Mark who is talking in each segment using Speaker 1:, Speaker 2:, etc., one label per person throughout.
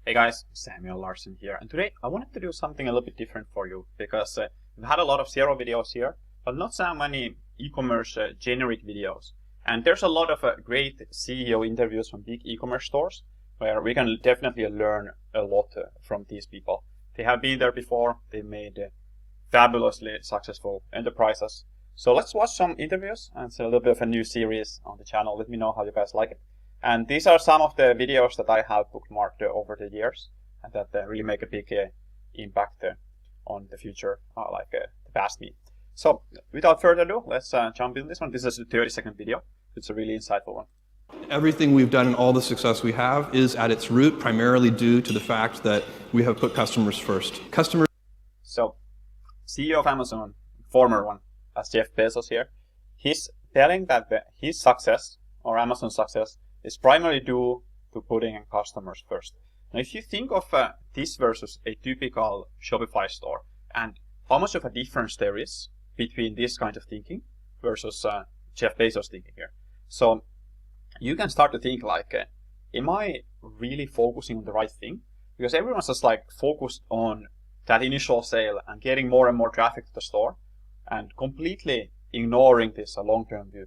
Speaker 1: Hey guys, Samuel Larsen here, and today I wanted to do something a little bit different for you because we've had a lot of SEO videos here, but not so many e-commerce generic videos. And there's a lot of great CEO interviews from big e-commerce stores where we can definitely learn a lot from these people. They have been there before, they made fabulously successful enterprises. So let's watch some interviews, and it's a little bit of a new series on the channel. Let me know how you guys like it. And these are some of the videos that I have bookmarked over the years and that really make a big impact on the future, the past me. So without further ado, let's jump into this one. This is a 30-second video. It's a really insightful one.
Speaker 2: Everything we've done and all the success we have is at its root primarily due to the fact that we have put customers first.
Speaker 1: So CEO of Amazon, former one, as Jeff Bezos here, he's telling that his success, or Amazon's success, is primarily due to putting customers first. Now, if you think of this versus a typical Shopify store and how much of a difference there is between this kind of thinking versus Jeff Bezos thinking here. So you can start to think like, am I really focusing on the right thing? Because everyone's just focused on that initial sale and getting more and more traffic to the store and completely ignoring this long-term view.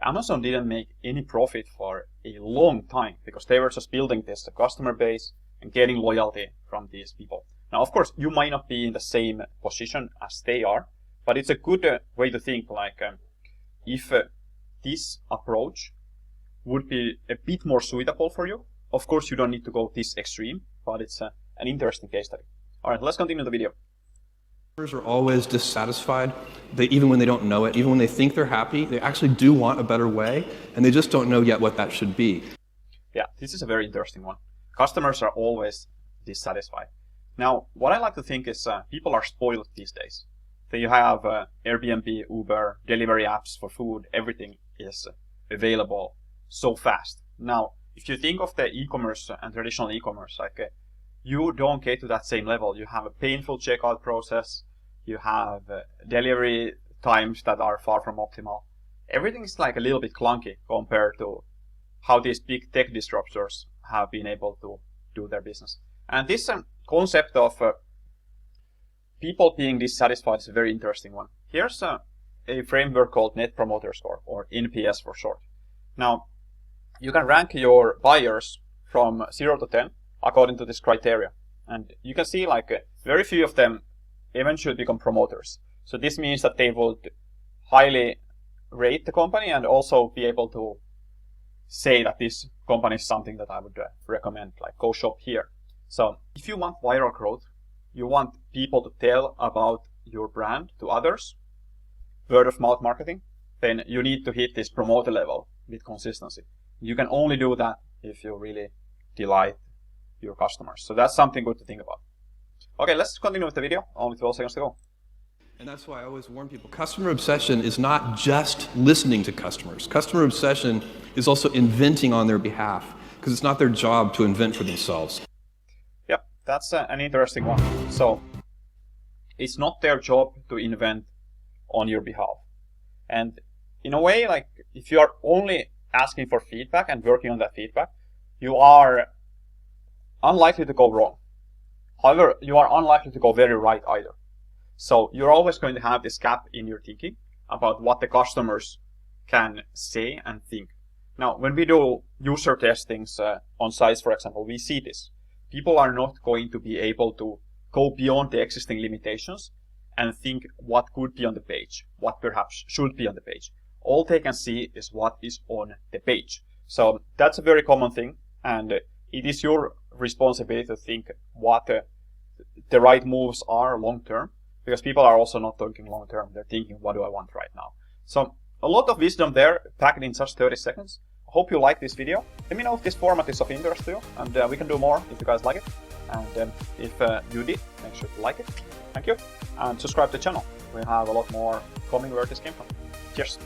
Speaker 1: Amazon didn't make any profit for a long time because they were just building this customer base and getting loyalty from these people. Now, of course, you might not be in the same position as they are, but it's a good way to think if this approach would be a bit more suitable for you. Of course, you don't need to go this extreme, but it's an interesting case study. All right, let's continue the video.
Speaker 2: Customers are always dissatisfied. Even when they don't know it, even when they think they're happy, they actually do want a better way, and they just don't know yet what that should be.
Speaker 1: Yeah, this is a very interesting one. Customers are always dissatisfied. Now, what I like to think is people are spoiled these days. So you have Airbnb, Uber, delivery apps for food, everything is available so fast. Now, if you think of the e-commerce and traditional e-commerce, you don't get to that same level. You have a painful checkout process. You have delivery times that are far from optimal. Everything is a little bit clunky compared to how these big tech disruptors have been able to do their business. And this concept of people being dissatisfied is a very interesting one. Here's a framework called Net Promoter Score, or NPS for short. Now, you can rank your buyers from 0 to 10 according to this criteria. And you can see very few of them eventually become promoters. So this means that they would highly rate the company and also be able to say that this company is something that I would recommend, go shop here. So if you want viral growth, you want people to tell about your brand to others, word of mouth marketing, then you need to hit this promoter level with consistency. You can only do that if you really delight your customers. So that's something good to think about. Okay, let's continue with the video. Only 12 seconds to go.
Speaker 2: And that's why I always warn people, customer obsession is not just listening to customers. Customer obsession is also inventing on their behalf, because it's not their job to invent for themselves.
Speaker 1: Yep, that's an interesting one. So it's not their job to invent on your behalf. And in a way, if you are only asking for feedback and working on that feedback, you are unlikely to go wrong. However, you are unlikely to go very right either. So you're always going to have this gap in your thinking about what the customers can say and think. Now, when we do user testings on sites, for example, we see this. People are not going to be able to go beyond the existing limitations and think what could be on the page, what perhaps should be on the page. All they can see is what is on the page. So that's a very common thing, and it is your responsibility to think what the right moves are long term, because people are also not thinking long term. They're thinking, what do I want right now? So a lot of wisdom there packed in just 30 seconds. I hope you like this video. Let me know if this format is of interest to you, and we can do more if you guys like it. And if you did, make sure to like it. Thank you. And subscribe to the channel. We have a lot more coming where this came from. Cheers.